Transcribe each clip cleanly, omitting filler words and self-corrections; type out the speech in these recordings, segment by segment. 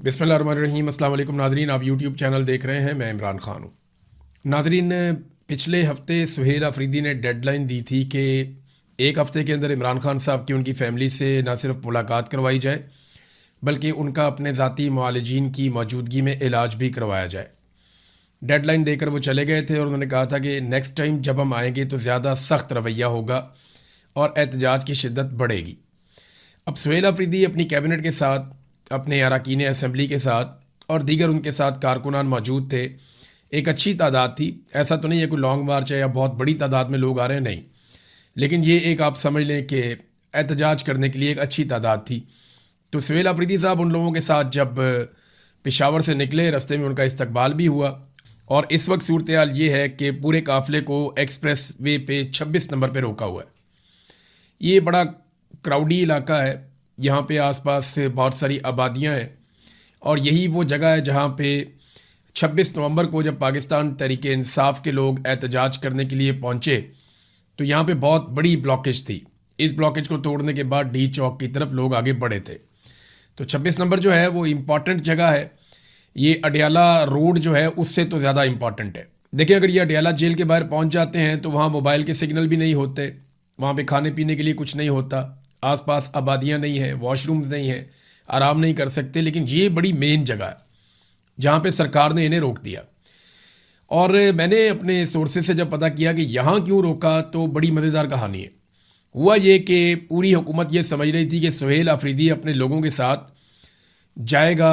बिस्मिल्लाहिर्रहमानिर्रहीम। अस्सलाम वालेकुम नादरीन, आप यूट्यूब चैनल देख रहे हैं। मैं इमरान खान हूँ। नादरीन, पिछले हफ्ते सुहेल अफरीदी ने डेडलाइन दी थी कि एक हफ्ते के अंदर इमरान खान साहब की उनकी फ़ैमिली से न सिर्फ मुलाकात करवाई जाए बल्कि उनका अपने ज़ाती मुआलिजीन की मौजूदगी में इलाज भी करवाया जाए। डेडलाइन देकर वो चले गए थे और उन्होंने कहा था कि नेक्स्ट टाइम जब हम आएंगे तो ज़्यादा सख्त रवैया होगा और एहतजाज की शिद्दत बढ़ेगी। अब सुहेल अफरीदी अपनी कैबिनेट के साथ, अपने अरकान असम्बली के साथ और दीगर उनके साथ कारकुनान मौजूद थे। एक अच्छी तादाद थी, ऐसा तो नहीं है कोई लॉन्ग मार्च है या बहुत बड़ी तादाद में लोग आ रहे हैं, नहीं, लेकिन ये एक आप समझ लें कि एहतजाज करने के लिए एक अच्छी तादाद थी। तो सुहेल अफरीदी साहब उन लोगों के साथ जब पेशावर से निकले, रास्ते में उनका इस्तकबाल भी हुआ और इस वक्त सूरत हाल ये है कि पूरे काफ़िले को एक्सप्रेस वे पे 26 नंबर पे रोका हुआ है। ये बड़ा क्राउडी इलाका है, यहाँ पे आसपास से बहुत सारी आबादियाँ हैं और यही वो जगह है जहाँ पे 26 नवंबर को जब पाकिस्तान तहरीक इंसाफ के लोग एहतजाज करने के लिए पहुँचे तो यहाँ पे बहुत बड़ी ब्लॉकेज थी। इस ब्लॉकेज को तोड़ने के बाद डी चौक की तरफ लोग आगे बढ़े थे। तो 26 नंबर जो है वो इम्पॉर्टेंट जगह है। ये अडियाला रोड जो है उससे तो ज़्यादा इम्पॉर्टेंट है। देखिए, अगर ये अडियाला जेल के बाहर पहुँच जाते हैं तो वहाँ मोबाइल के सिग्नल भी नहीं होते, वहाँ पे खाने पीने के लिए कुछ नहीं होता, आसपास आबादियाँ नहीं हैं, वॉशरूम्स नहीं हैं, आराम नहीं कर सकते। लेकिन ये बड़ी मेन जगह है जहाँ पे सरकार ने इन्हें रोक दिया। और मैंने अपने सोर्सेज से जब पता किया कि यहाँ क्यों रोका तो बड़ी मज़ेदार कहानी है। हुआ ये कि पूरी हुकूमत ये समझ रही थी कि सुहेल अफरीदी अपने लोगों के साथ जाएगा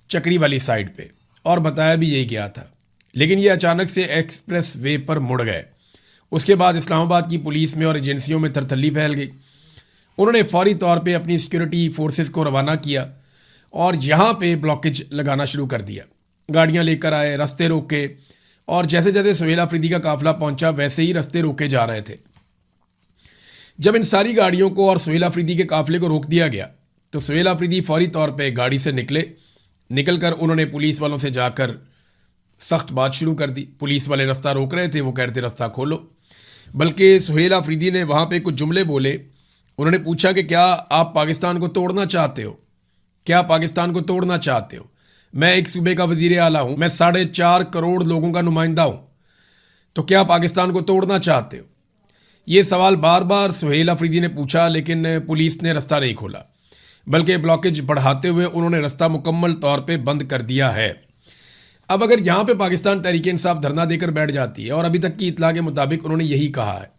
चक्री वाली साइड पे, और बताया भी यही गया था। लेकिन ये अचानक से एक्सप्रेस वे पर मुड़ गए। उसके बाद इस्लामाबाद की पुलिस में और एजेंसियों में थरथल्ली फैल गई। उन्होंने फौरी तौर पे अपनी सिक्योरिटी फोर्सेस को रवाना किया और यहाँ पे ब्लॉकेज लगाना शुरू कर दिया। गाड़ियाँ लेकर आए, रास्ते रोके और जैसे जैसे सुहेल अफरीदी का काफिला पहुंचा वैसे ही रास्ते रोके जा रहे थे। जब इन सारी गाड़ियों को और सुहेल अफरीदी के काफिले को रोक दिया गया तो सुहेल अफरीदी फौरी तौर पे गाड़ी से निकलकर उन्होंने पुलिस वालों से जाकर सख्त बात शुरू कर दी। पुलिस वाले रास्ता रोक रहे थे, वो कह रहे थे रास्ता खोलो। बल्कि सुहेल अफरीदी ने वहाँ पे कुछ जुमले बोले। उन्होंने पूछा कि क्या आप पाकिस्तान को तोड़ना चाहते हो? क्या पाकिस्तान को तोड़ना चाहते हो? मैं एक सूबे का वजीर आला हूँ, मैं 4.5 करोड़ लोगों का नुमाइंदा हूँ, तो क्या पाकिस्तान को तोड़ना चाहते हो? ये सवाल बार बार सुहेल अफरीदी ने पूछा, लेकिन पुलिस ने रास्ता नहीं खोला, बल्कि ब्लॉकेज बढ़ाते हुए उन्होंने रास्ता मुकम्मल तौर पे बंद कर दिया है। अब अगर यहाँ पे पाकिस्तान तहरीक इंसाफ धरना देकर बैठ जाती है, और अभी तक की इतला के मुताबिक उन्होंने यही कहा है,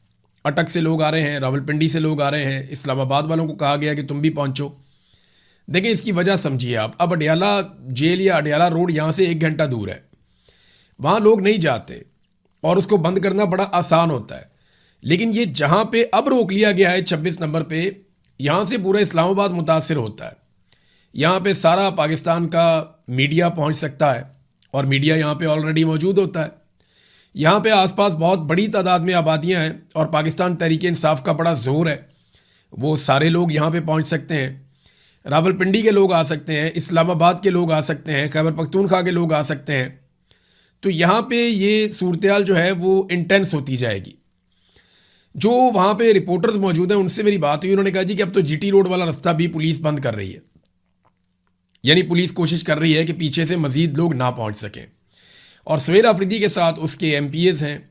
अटक से लोग आ रहे हैं, रावलपिंडी से लोग आ रहे हैं, इस्लामाबाद वालों को कहा गया कि तुम भी पहुंचो। देखिए, इसकी वजह समझिए आप। अब अडियाला जेल या अडियाला रोड यहाँ से 1 घंटा दूर है, वहाँ लोग नहीं जाते और उसको बंद करना बड़ा आसान होता है। लेकिन ये जहाँ पे अब रोक लिया गया है 26 नंबर पे, यहाँ से पूरा इस्लामाबाद मुतासर होता है। यहाँ पे सारा पाकिस्तान का मीडिया पहुँच सकता है और मीडिया यहाँ पे ऑलरेडी मौजूद होता है। यहाँ पे आसपास बहुत बड़ी तादाद में आबादियाँ हैं और पाकिस्तान तहरीक इंसाफ का बड़ा जोर है। वो सारे लोग यहाँ पे पहुँच सकते हैं। रावलपिंडी के लोग आ सकते हैं, इस्लामाबाद के लोग आ सकते हैं, खैबर पख्तूनख्वा के लोग आ सकते हैं। तो यहाँ पे ये सूरत जो है वो इंटेंस होती जाएगी। जो वहाँ पे रिपोर्टर्स मौजूद हैं उनसे मेरी बात हुई, उन्होंने कहा जी कि अब तो जीटी रोड वाला रास्ता भी पुलिस बंद कर रही है, यानी पुलिस कोशिश कर रही है कि पीछे से मजीद लोग ना पहुँच सकें। और सुहेल अफरीदी के साथ उसके एमपीएस हैं,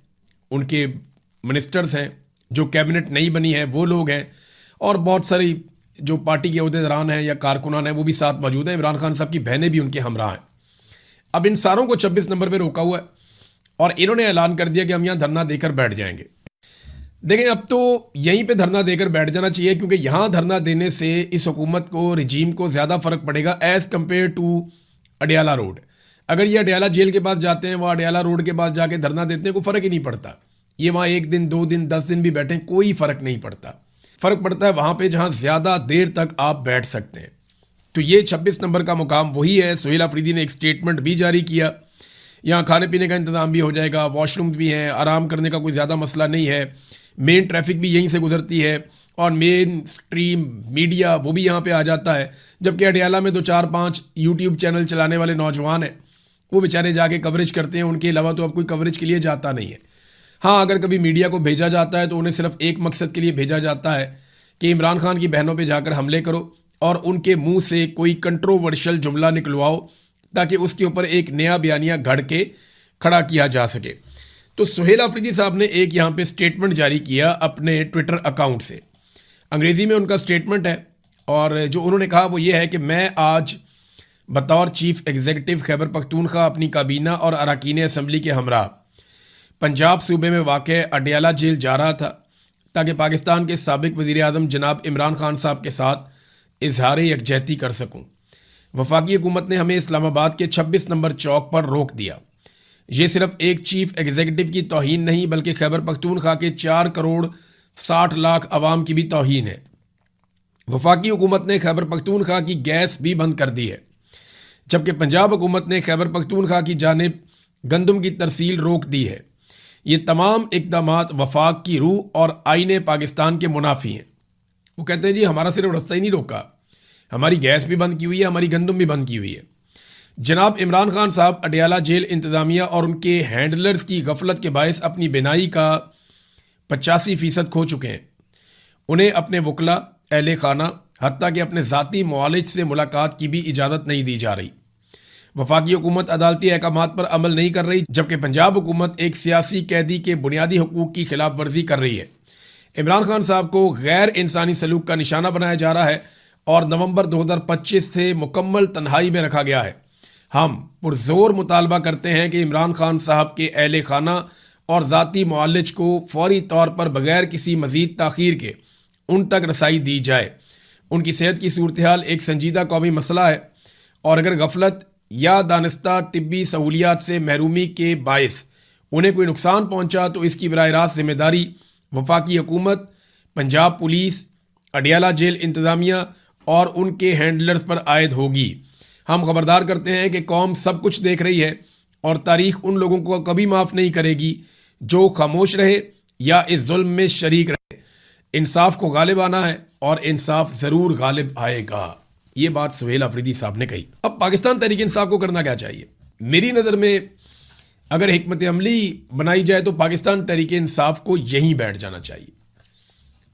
उनके मिनिस्टर्स हैं, जो कैबिनेट नहीं बनी है वो लोग हैं, और बहुत सारी जो पार्टी के अहदेदारान हैं या कारकुनान हैं वो भी साथ मौजूद हैं। इमरान खान साहब की बहनें भी उनके हमरा हैं। अब इन सारों को 26 नंबर पर रोका हुआ है और इन्होंने ऐलान कर दिया कि हम यहाँ धरना देकर बैठ जाएंगे। देखें, अब तो यहीं पे धरना देकर बैठ जाना चाहिए, क्योंकि यहाँ धरना देने से इस हुकूमत को, रिजीम को ज़्यादा फ़र्क पड़ेगा as compare to Adiala road. अगर ये अडियाला जेल के पास जाते हैं, वह अडियाला रोड के पास जाके धरना देते हैं, कोई फ़र्क ही नहीं पड़ता। ये वहाँ 1 दिन 2 दिन 10 दिन भी बैठें, कोई फ़र्क नहीं पड़ता। फ़र्क पड़ता है वहाँ पे जहाँ ज़्यादा देर तक आप बैठ सकते हैं। तो ये 26 नंबर का मुकाम वही है। सुहेल अफरीदी ने एक स्टेटमेंट भी जारी किया, यहाँ खाने पीने का इंतज़ाम भी हो जाएगा, वॉशरूम भी हैं, आराम करने का कोई ज़्यादा मसला नहीं है, मेन ट्रैफिक भी यहीं से गुजरती है और मेन स्ट्रीम मीडिया वो भी यहाँ पे आ जाता है। जबकि अडियाला में तो 4-5 यूट्यूब चैनल चलाने वाले नौजवान हैं, वो बेचारे जाके कवरेज करते हैं, उनके अलावा तो अब कोई कवरेज के लिए जाता नहीं है। हाँ, अगर कभी मीडिया को भेजा जाता है तो उन्हें सिर्फ एक मकसद के लिए भेजा जाता है कि इमरान खान की बहनों पे जाकर हमले करो, और उनके मुंह से कोई कंट्रोवर्शियल जुमला निकलवाओ ताकि उसके ऊपर एक नया बयानिया घड़ के खड़ा किया जा सके। तो सुहेल अफरीदी साहब ने एक यहाँ पे स्टेटमेंट जारी किया अपने ट्विटर अकाउंट से। अंग्रेज़ी में उनका स्टेटमेंट है और जो उन्होंने कहा वो ये है कि मैं आज बतौर चीफ एग्जीक्यूटिव खैबर पख्तूनख्वा अपनी काबीना और अरकान असम्बली के हमरा पंजाब सूबे में वाक़ अडयाला जेल जा रहा था ताकि पाकिस्तान के साबिक वज़ीर आज़म जनाब इमरान खान साहब के साथ इजहार यकजहती कर सकूँ। वफाकी हुकूमत ने हमें इस्लामाबाद के 26 नंबर चौक पर रोक दिया। ये सिर्फ एक चीफ एग्जीक्यूटिव की तौहीन नहीं बल्कि खैबर पख्तूनख्वा के 4 करोड़ 60 लाख अवाम की भी तौहीन है। वफाकी हुकूमत ने खैबर पख्तूनख्वा की गैस भी बंद कर दी है, जबकि पंजाब हुकूमत ने खैबर पख्तूनख्वा की जानिब गंदम की तरसील रोक दी है। ये तमाम इक़दामात वफाक की रूह और आईने पाकिस्तान के मुनाफी हैं। वो कहते हैं जी हमारा सिर्फ रास्ता ही नहीं रोका, हमारी गैस भी बंद की हुई है, हमारी गंदम भी बंद की हुई है। जनाब इमरान खान साहब अडयाला जेल इंतज़ामिया और उनके हैंडलर्स की गफलत के बायस अपनी बिनाई का 85% खो चुके हैं। उन्हें अपने वकला, अहले खाना, हत्ता कि अपने ज़ाती मुआलिज से मुलाकात की भी इजाज़त नहीं दी जा रही। वफाकी हुकूमत अदालती अहकामात पर अमल नहीं कर रही, जबकि पंजाब हुकूमत एक सियासी कैदी के बुनियादी हकूक़ की खिलाफ वर्जी कर रही है। इमरान खान साहब को गैर इंसानी सलूक का निशाना बनाया जा रहा है और नवंबर 2025 से मुकम्मल तन्हाई में रखा गया है। हम पुरजोर मुतालबा करते हैं कि इमरान खान साहब के अहले खाना और ज़ाती मुआलिज को फौरी तौर पर बगैर किसी मज़ीद ताख़ीर के उन तक रसाई दी जाए। उनकी सेहत की सूरत हाल एक संजीदा कौमी मसला है और अगर गफलत या दानिस्ता तिब्बी सहूलियात से महरूमी के बायस उन्हें कोई नुकसान पहुंचा तो इसकी बराह रास्त जिम्मेदारी वफाकी हुकूमत, पंजाब पुलिस, अडयाला जेल इंतज़ामिया और उनके हैंडलर्स पर आयद होगी। हम खबरदार करते हैं कि कौम सब कुछ देख रही है और तारीख उन लोगों को कभी माफ़ नहीं करेगी जो खामोश रहे या इस जुल्म में शरीक रहे। इंसाफ को गालिब आना है और इंसाफ ज़रूर गालिब आएगा। ये बात सुहेल अफरीदी साहब ने कही। अब पाकिस्तान तहरीक इंसाफ को करना क्या चाहिए? मेरी नज़र में अगर हिकमत अमली बनाई जाए तो पाकिस्तान तहरीक इंसाफ को यहीं बैठ जाना चाहिए।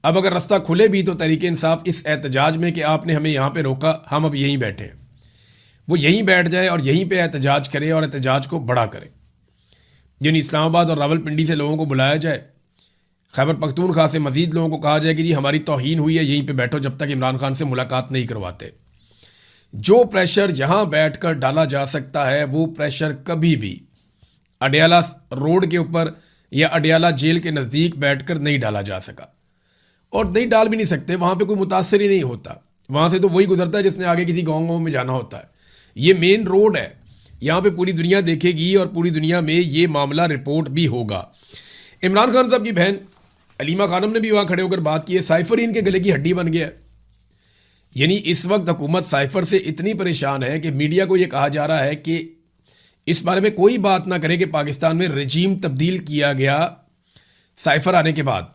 अब अगर रास्ता खुले भी तो तहरीक इंसाफ इस एहतजाज में कि आपने हमें यहाँ पे रोका, हम अब यहीं बैठे हैं, वो यहीं बैठ जाए और यहीं पे एहतजाज करे और एहतजाज को बड़ा करे। यानी इस्लामाबाद और रावलपिंडी से लोगों को बुलाया जाए, खैबर पख्तूनख्वा से मजीद लोगों को कहा जाए कि जी हमारी तौहीन हुई है, यहीं पे बैठो जब तक इमरान खान से मुलाकात नहीं करवाते। जो प्रेशर यहाँ बैठ कर डाला जा सकता है वो प्रेशर कभी भी अडयाला रोड के ऊपर या अडयाला जेल के नज़दीक बैठ कर नहीं डाला जा सका और नहीं डाल भी नहीं सकते। वहाँ पे कोई मुतासर ही नहीं होता, वहाँ से तो वही गुजरता है जिसने आगे किसी गाँव में जाना होता है। ये मेन रोड है, यहाँ पे पूरी दुनिया देखेगी और पूरी दुनिया में ये मामला रिपोर्ट भी होगा। इमरान खान साहब की बहन अलीमा खानम ने भी वहाँ खड़े होकर बात की है। साइफर ही इनके गले की हड्डी बन गया है। यानी इस वक्त हुकूमत साइफर से इतनी परेशान है कि मीडिया को यह कहा जा रहा है कि इस बारे में कोई बात ना करे कि पाकिस्तान में रजीम तब्दील किया गया साइफर आने के बाद।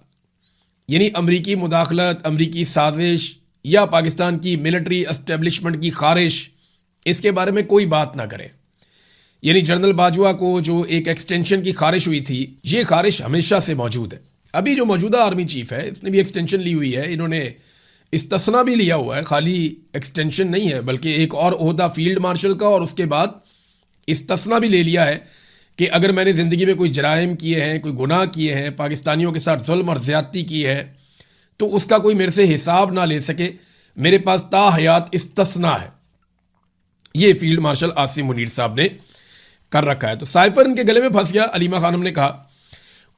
यानी अमरीकी मुदाखलत, अमरीकी साजिश या पाकिस्तान की मिलिट्री एस्टेब्लिशमेंट की खारिश, इसके बारे में कोई बात ना करे। यानी जनरल बाजवा को जो एक एक्सटेंशन की खारिश हुई थी, ये खारिश हमेशा से मौजूद है। अभी जो मौजूदा आर्मी चीफ है इसने भी एक्सटेंशन ली हुई है, इन्होंने इस्तिस्ना भी लिया हुआ है, खाली एक्सटेंशन नहीं है बल्कि एक और ओहदा फील्ड मार्शल का, और उसके बाद इस्तिस्ना भी ले लिया है कि अगर मैंने ज़िंदगी में कोई जराइम किए हैं, कोई गुनाह किए हैं, पाकिस्तानियों के साथ जुल्म और ज़्यादती की है तो उसका कोई मेरे से हिसाब ना ले सके, मेरे पास ताहयात इस्तिस्ना है। ये फील्ड मार्शल आसिम मुनीर साहब ने कर रखा है। तो साइफर इनके गले में फंस गया, अलीमा खानम ने कहा।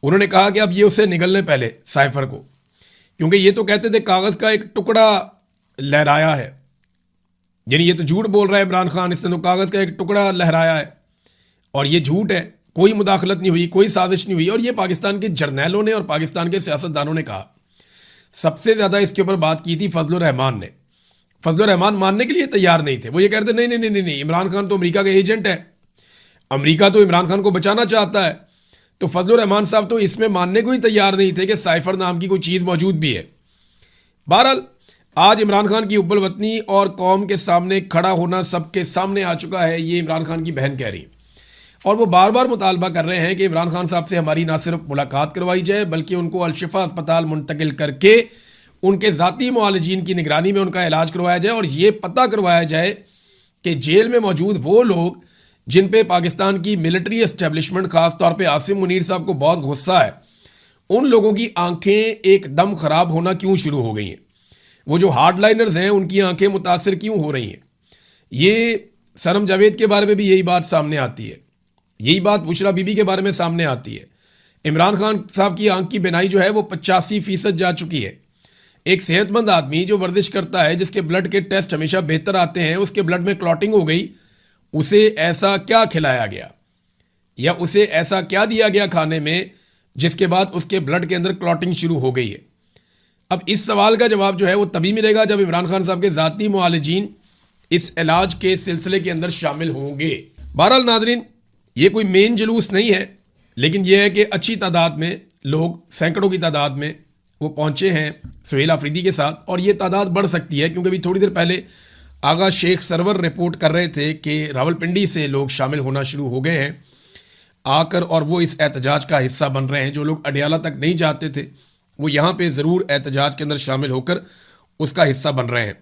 उन्होंने कहा कि अब ये उसे निगलने पहले साइफर को, क्योंकि ये तो कहते थे कागज़ का एक टुकड़ा लहराया है। यानी ये तो झूठ बोल रहा है इमरान खान, इसने तो कागज़ का एक टुकड़ा लहराया है और ये झूठ है, कोई मुदाखलत नहीं हुई, कोई साजिश नहीं हुई। और ये पाकिस्तान के जर्नैलों ने और पाकिस्तान के सियासतदानों ने कहा। सबसे ज़्यादा इसके ऊपर बात की थी फजलुर रहमान ने। फजलुर रहमान मानने के लिए तैयार नहीं थे। वो ये कहते नहीं नहीं नहीं नहीं, इमरान खान तो अमेरिका का एजेंट है, अमेरिका तो इमरान खान को बचाना चाहता है। तो फजलुर रहमान साहब तो इसमें मानने को ही तैयार नहीं थे कि साइफर नाम की कोई चीज़ मौजूद भी है। बहरहाल आज इमरान खान की उब्बल वतनी और कौम के सामने खड़ा होना सबके सामने आ चुका है, ये इमरान खान की बहन कह रही है। और वो बार बार मुतालबा कर रहे हैं कि इमरान खान साहब से हमारी ना सिर्फ मुलाकात करवाई जाए बल्कि उनको अलशिफा अस्पताल मुंतकिल करके उनके ज़ाती मुआलिजीन की निगरानी में उनका इलाज करवाया जाए और ये पता करवाया जाए कि जेल में मौजूद वो लोग जिन पे पाकिस्तान की मिलिट्री एस्टेब्लिशमेंट, ख़ास तौर पे आसिम मुनीर साहब को बहुत गुस्सा है, उन लोगों की आंखें एकदम ख़राब होना क्यों शुरू हो गई हैं। वो जो हार्डलाइनर्स हैं उनकी आंखें मुतासर क्यों हो रही हैं। ये सरम जावेद के बारे में भी यही बात सामने आती है, यही बात बुशरा बीबी के बारे में सामने आती है। इमरान खान साहब की आंख की बिनाई जो है वो 85% जा चुकी है। एक सेहतमंद आदमी जो वर्जिश करता है, जिसके ब्लड के टेस्ट हमेशा बेहतर आते हैं, उसके ब्लड में क्लॉटिंग हो गई, उसे ऐसा क्या खिलाया गया या उसे ऐसा क्या दिया गया खाने में जिसके बाद उसके ब्लड के अंदर क्लॉटिंग शुरू हो गई है। अब इस सवाल का जवाब जो है वो तभी मिलेगा जब इमरान खान साहब के ज़ाती मुआलिजीन इस इलाज के सिलसिले के अंदर शामिल होंगे। बहरहाल नादरीन, ये कोई मेन जुलूस नहीं है, लेकिन यह है कि अच्छी तादाद में लोग, सैकड़ों की तादाद में वो पहुंचे हैं सुहेल आफरीदी के साथ, और ये तादाद बढ़ सकती है क्योंकि अभी थोड़ी देर पहले आगा शेख सरवर रिपोर्ट कर रहे थे कि रावलपिंडी से लोग शामिल होना शुरू हो गए हैं आकर, और वो इस एहतजाज का हिस्सा बन रहे हैं। जो लोग अडियाला तक नहीं जाते थे वो यहाँ पे ज़रूर एहतजाज के अंदर शामिल होकर उसका हिस्सा बन रहे हैं।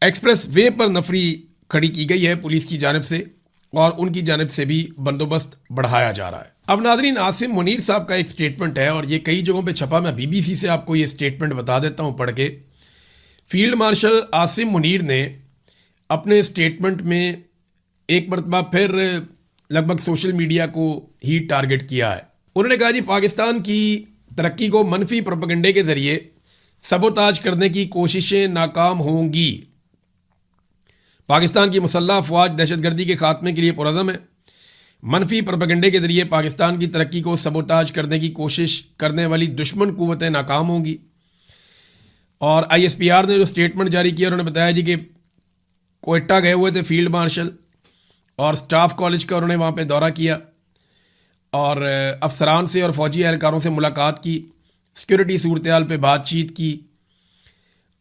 एक्सप्रेस वे पर नफरी खड़ी की गई है पुलिस की जानिब से, और उनकी जानिब से भी बंदोबस्त बढ़ाया जा रहा है। अब नादरीन, आसिम मुनीर साहब का एक स्टेटमेंट है और ये कई जगहों पे छपा। मैं बीबीसी से आपको ये स्टेटमेंट बता देता हूँ पढ़ के। फील्ड मार्शल आसिम मुनीर ने अपने स्टेटमेंट में एक मरतबा फिर लगभग सोशल मीडिया को ही टारगेट किया है। उन्होंने कहा जी, पाकिस्तान की तरक्की को मनफी प्रोपेगेंडे के जरिए सबोताज करने की कोशिशें नाकाम होंगी। पाकिस्तान की मुसल्लह अफवाज दहशतगर्दी के खात्मे के लिए पुरअज़म है। मनफी प्रोपेगेंडे के जरिए पाकिस्तान की तरक्की को सबोताज करने की कोशिश करने वाली दुश्मन कुव्वतें नाकाम होंगी। और ISPR ने जो स्टेटमेंट जारी किया, उन्होंने बताया जी कि कोयटा गए हुए थे फील्ड मार्शल और स्टाफ कॉलेज का उन्होंने वहाँ पे दौरा किया और अफसरान से और फौजी एहलकारों से मुलाकात की, सिक्योरिटी सूरत हाल पर बातचीत की,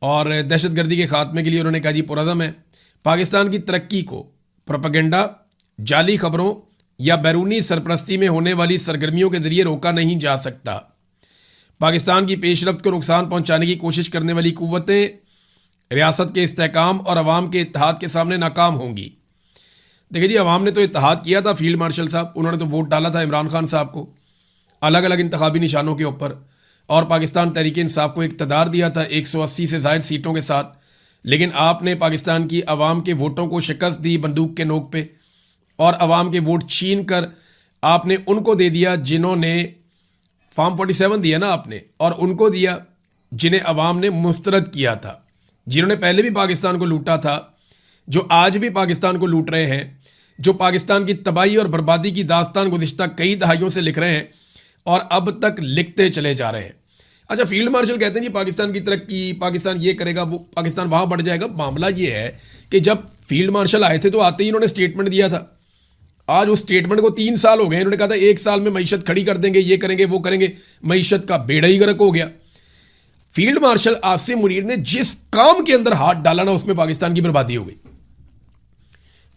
और दहशतगर्दी के खात्मे के लिए उन्होंने कहा जी पुरअज़म है। पाकिस्तान की तरक्की को प्रोपेगेंडा, जाली खबरों या बैरूनी सरपरस्ती में होने वाली सरगर्मियों के जरिए रोका नहीं जा सकता। पाकिस्तान की पेशरफ्त को नुकसान पहुंचाने की कोशिश करने वाली कुव्वतें रियासत के इस्तेहकाम और अवाम के इत्तेहाद के सामने नाकाम होंगी। देखिए जी, अवाम ने तो इत्तेहाद किया था फील्ड मार्शल साहब, उन्होंने तो वोट डाला था इमरान खान साहब को अलग अलग इंतखाबी निशानों के ऊपर, और पाकिस्तान तहरीक इंसाफ को इक़्तिदार दिया था 180 से ज़ायद सीटों के साथ। लेकिन आपने पाकिस्तान की अवाम के वोटों को शिकस्त दी बंदूक के नोक पे, और अवाम के वोट छीन कर आपने उनको दे दिया जिन्होंने फॉर्म 47 दिया ना आपने, और उनको दिया जिन्हें अवाम ने मुस्तरद किया था, जिन्होंने पहले भी पाकिस्तान को लूटा था, जो आज भी पाकिस्तान को लूट रहे हैं, जो पाकिस्तान की तबाही और बर्बादी की दास्तान गुज़िश्ता कई दहाइयों से लिख रहे हैं और अब तक लिखते चले जा रहे हैं। अच्छा, फील्ड मार्शल कहते हैं जी पाकिस्तान की तरक्की, पाकिस्तान ये करेगा, वो पाकिस्तान वहाँ बढ़ जाएगा। मामला ये है कि जब फील्ड मार्शल आए थे तो आते ही इन्होंने स्टेटमेंट दिया था। आज उस स्टेटमेंट को 3 साल हो गए, इन्होंने कहा था 1 साल में मईशत खड़ी कर देंगे, ये करेंगे वो करेंगे, मईशत का बेड़ा ही गर्क हो गया। फील्ड मार्शल आसिम मुनीर ने जिस काम के अंदर हाथ डाला ना, उसमें पाकिस्तान की बर्बादी हो गई।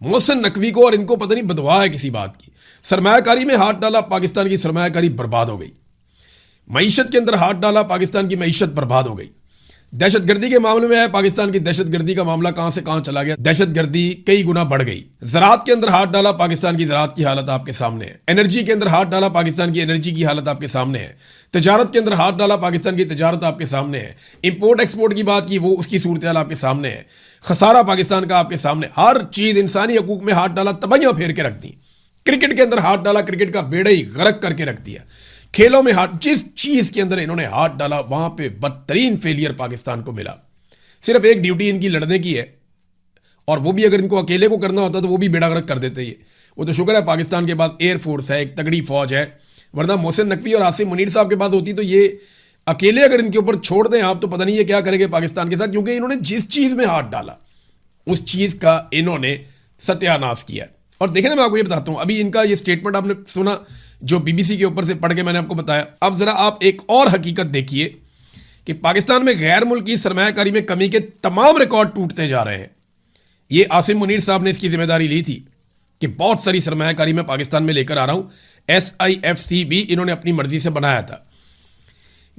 मोहसिन नकवी को और इनको पता नहीं बदवा है किसी बात की, सरमायाकारी में हाथ डाला, पाकिस्तान की सरमायाकारी बर्बाद हो गई। मईशत के अंदर हाथ डाला, पाकिस्तान की मईशत बर्बाद हो गई। दहशतगर्दी के मामले में है, पाकिस्तान की दहशतगर्दी का मामला कहां से कहां चला गया, दहशतगर्दी कई गुना बढ़ गई। ज़राअत के अंदर हाथ डाला, पाकिस्तान की ज़राअत की हालत आपके सामने है। एनर्जी के अंदर हाथ डाला, पाकिस्तान की एनर्जी की हालत आपके सामने है। तजारत के अंदर हाथ डाला, पाकिस्तान की तजारत आपके सामने है। इंपोर्ट एक्सपोर्ट की बात की, वो उसकी सूरत हाल आपके सामने है। खसारा पाकिस्तान का आपके सामने, हर चीज, इंसानी हकूक में हाथ डाला, तबाहियां फेर के रख दी। क्रिकेट के अंदर हाथ डाला, क्रिकेट का बेड़ा ही गर्क करके रख दिया। खेलों में हाथ, जिस चीज के अंदर इन्होंने हाथ डाला वहां पे बदतरीन फेलियर पाकिस्तान को मिला। सिर्फ एक ड्यूटी इनकी लड़ने की है, और वो भी अगर इनको अकेले को करना होता तो वो भी बेड़ा गर्क कर देते। ये वो तो शुक्र है पाकिस्तान के पास एयरफोर्स है, एक तगड़ी फौज है, वरना मोहसिन नकवी और आसिम मुनीर साहब के पास होती तो ये अकेले अगर इनके ऊपर छोड़ दें आप, तो पता नहीं ये क्या करेंगे पाकिस्तान के साथ, क्योंकि इन्होंने जिस चीज में हाथ डाला उस चीज का इन्होंने सत्यानाश किया। और देखें ना, मैं आपको ये बताता हूं, अभी इनका ये स्टेटमेंट आपने सुना जो BBC के ऊपर से पढ़ के मैंने आपको बताया। अब जरा आप एक और हकीकत देखिए कि पाकिस्तान में गैर मुल्की सरमायाकारी में कमी के तमाम रिकॉर्ड टूटते जा रहे हैं। ये आसिम मुनीर साहब ने इसकी जिम्मेदारी ली थी कि बहुत सारी सरमायाकारी मैं पाकिस्तान में लेकर आ रहा हूं। SIFC भी इन्होंने अपनी मर्जी से बनाया था।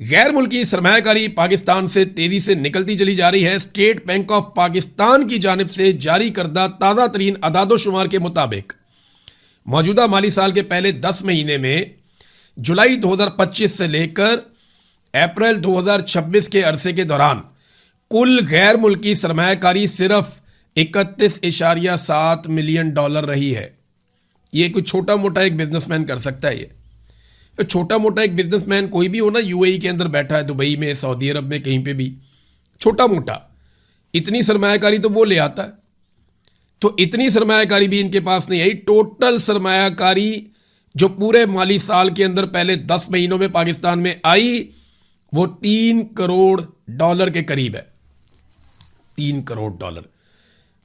गैर मुल्की सरमायाकारी पाकिस्तान से तेजी से निकलती चली जा रही है। स्टेट बैंक ऑफ पाकिस्तान की जानिब से जारी करदा ताज़ा तरीन अदादोशुमार के मुताबिक मौजूदा माली साल के पहले 10 महीने में जुलाई 2025 से लेकर अप्रैल 2026 के अरसे के दौरान कुल गैर मुल्की सरमायाकारी सिर्फ 31.7 मिलियन डॉलर रही है। ये कोई छोटा मोटा एक बिजनेसमैन कर सकता है। ये तो छोटा मोटा एक बिजनेसमैन कोई भी हो ना, यूएई के अंदर बैठा है, दुबई में, सऊदी अरब में, कहीं पे भी, छोटा मोटा इतनी सरमायाकारी तो वो ले आता है। तो इतनी सरमायाकारी भी इनके पास नहीं आई। टोटल सरमायाकारी जो पूरे माली साल के अंदर पहले 10 महीनों में पाकिस्तान में आई वो 3 करोड़ डॉलर के करीब है। 3 करोड़ डॉलर।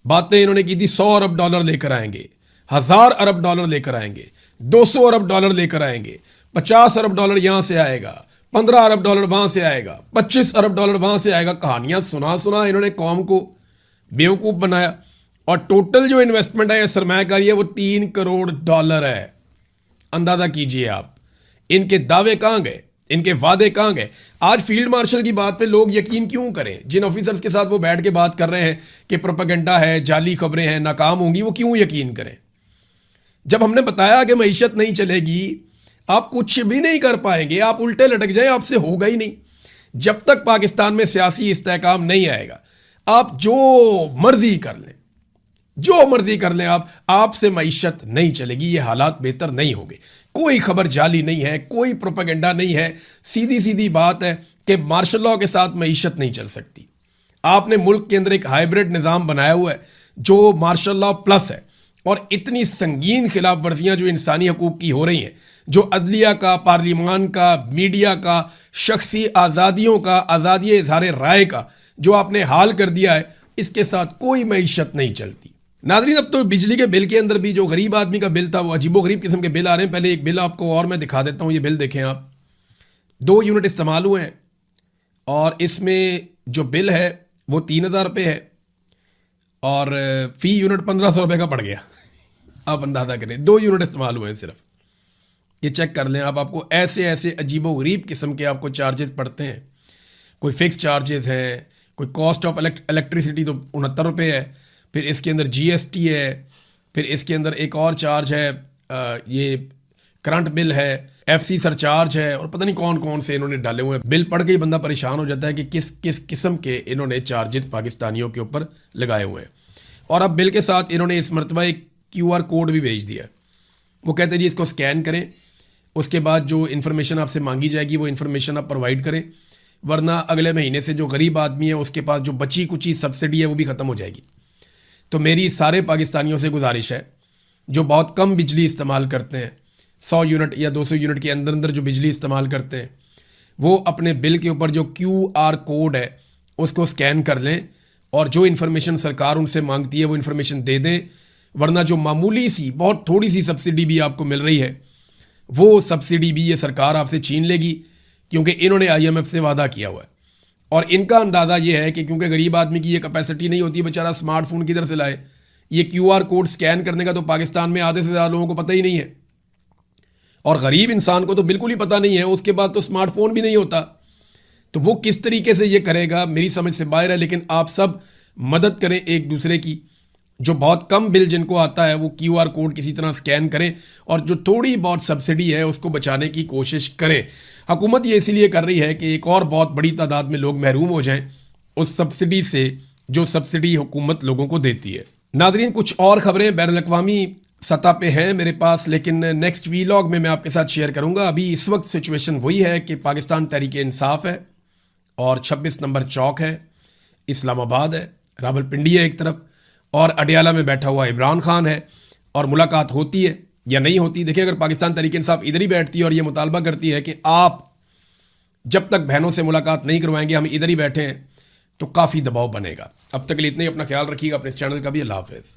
बातें इन्होंने की थी 100 अरब डॉलर लेकर आएंगे, 1000 अरब डॉलर लेकर आएंगे, 200 अरब डॉलर लेकर आएंगे, 50 अरब डॉलर यहां से आएगा, 15 अरब डॉलर वहां से आएगा, 25 अरब डॉलर वहां से आएगा। कहानियां सुना सुना इन्होंने कौम को बेवकूफ बनाया। और टोटल जो इन्वेस्टमेंट है, सरमायाकारी है, वो 3 करोड़ डॉलर है। अंदाजा कीजिए आप, इनके दावे कहां गए, इनके वादे कहां गए। आज फील्ड मार्शल की बात पे लोग यकीन क्यों करें? जिन ऑफिसर्स के साथ वो बैठ के बात कर रहे हैं कि प्रोपेगेंडा है, जाली खबरें हैं, नाकाम होंगी, वो क्यों यकीन करें? जब हमने बताया कि मईशत नहीं चलेगी, आप कुछ भी नहीं कर पाएंगे, आप उल्टे लटक जाए, आपसे होगा ही नहीं। जब तक पाकिस्तान में सियासी इस्तेहकाम नहीं आएगा, आप जो मर्जी कर लें, जो मर्जी कर लें, आपसे मईशत नहीं चलेगी। ये हालात बेहतर नहीं होंगे। कोई खबर जाली नहीं है, कोई प्रोपेगेंडा नहीं है। सीधी सीधी बात है कि मार्शल लॉ के साथ मईशत नहीं चल सकती। आपने मुल्क के अंदर एक हाइब्रिड निज़ाम बनाया हुआ है जो मार्शल लॉ प्लस है। और इतनी संगीन खिलाफ वर्जियां जो इंसानी हकूक की हो रही हैं, जो अदलिया का, पार्लिमान का, मीडिया का, शख्सी आज़ादियों का, आज़ादी इज़हार राय का जो आपने हाल कर दिया है, इसके साथ कोई मईशत नहीं चलती। नाज़रीन, अब तो बिजली के बिल के अंदर भी जो गरीब आदमी का बिल था, वो अजीबोगरीब किस्म के बिल आ रहे हैं। पहले एक बिल आपको और मैं दिखा देता हूँ। ये बिल देखें आप, 2 यूनिट इस्तेमाल हुए हैं और इसमें जो बिल है वो 3000 रुपये है और फी यूनिट 1500 रुपये का पड़ गया। आप अंदाजा करें, 2 यूनिट इस्तेमाल हुए हैं सिर्फ। ये चेक कर लें आप, आपको ऐसे ऐसे अजीबोगरीब किस्म के आपको चार्जेस पड़ते हैं। कोई फिक्स चार्जेस हैं, कोई कॉस्ट ऑफ इलेक्ट्रिसिटी तो 69 रुपये है, फिर इसके अंदर जीएसटी है, फिर इसके अंदर एक और चार्ज है, ये करंट बिल है, एफसी सरचार्ज है, और पता नहीं कौन कौन से इन्होंने डाले हुए हैं। बिल पढ़ के ही बंदा परेशान हो जाता है कि किस किस किस्म के इन्होंने चार्जेस पाकिस्तानियों के ऊपर लगाए हुए हैं। और अब बिल के साथ इन्होंने इस मरतबा एक QR कोड भी भेज दिया। वो कहते हैं जी इसको स्कैन करें, उसके बाद जो इन्फॉर्मेशन आपसे मांगी जाएगी वो इन्फॉर्मेशन आप प्रोवाइड करें, वरना अगले महीने से जो गरीब आदमी है उसके पास जो बची कुची सब्सिडी है वो भी ख़त्म हो जाएगी। तो मेरी सारे पाकिस्तानियों से गुजारिश है जो बहुत कम बिजली इस्तेमाल करते हैं, 100 यूनिट या 200 यूनिट के अंदर अंदर जो बिजली इस्तेमाल करते हैं, वो अपने बिल के ऊपर जो QR कोड है उसको स्कैन कर लें और जो इन्फॉर्मेशन सरकार उनसे मांगती है वो इन्फॉर्मेशन दे दें। वरना जो मामूली सी, बहुत थोड़ी सी सब्सिडी भी आपको मिल रही है, वो सब्सिडी भी ये सरकार आपसे छीन लेगी, क्योंकि इन्होंने IMF से वादा किया हुआ है। और इनका अंदाज़ा ये है कि क्योंकि गरीब आदमी की ये कैपेसिटी नहीं होती, बेचारा स्मार्टफोन किधर से लाए। ये QR कोड स्कैन करने का तो पाकिस्तान में आधे से ज़्यादा लोगों को पता ही नहीं है, और गरीब इंसान को तो बिल्कुल ही पता नहीं है। उसके बाद तो स्मार्टफोन भी नहीं होता, तो वो किस तरीके से ये करेगा, मेरी समझ से बाहर है। लेकिन आप सब मदद करें एक दूसरे की। जो बहुत कम बिल जिनको आता है वो QR कोड किसी तरह स्कैन करें और जो थोड़ी बहुत सब्सिडी है उसको बचाने की कोशिश करें। हुकूमत ये इसीलिए कर रही है कि एक और बहुत बड़ी तादाद में लोग महरूम हो जाएं उस सब्सिडी से जो सब्सिडी हुकूमत लोगों को देती है। नादरीन, कुछ और खबरें बैनुल अक़वामी सतह पे हैं मेरे पास, लेकिन नेक्स्ट वीलॉग में मैं आपके साथ शेयर करूंगा। अभी इस वक्त सिचुएशन वही है कि पाकिस्तान तहरीक इंसाफ है और 26 नंबर चौक है, इस्लामाबाद है, रावलपिंडी है एक तरफ, और अडियाला में बैठा हुआ इमरान खान है। और मुलाकात होती है या नहीं होती, देखिए अगर पाकिस्तान तहरीक इंसाफ इधर ही बैठती है और ये मुतालबा करती है कि आप जब तक बहनों से मुलाकात नहीं करवाएंगे हम इधर ही बैठे हैं, तो काफ़ी दबाव बनेगा। अब तक के लिए इतना ही। अपना ख्याल रखिएगा, अपने इस चैनल का भी। अल्लाह हाफ़िज़।